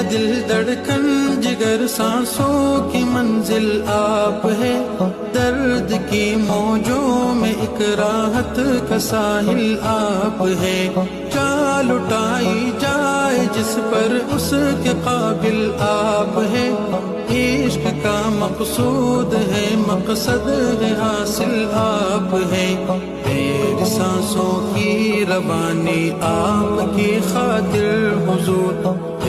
दिल धड़कन जिगर सांसों की मंजिल आप है। दर्द की मौजों में एक राहत का साहिल आप है। चाल उठाई जाए जिस पर उसके काबिल आप है। इश्क का मकसूद है, मकसद है हासिल आप है। तेरी सांसों की रवानी आपकी खातिर हुजूर,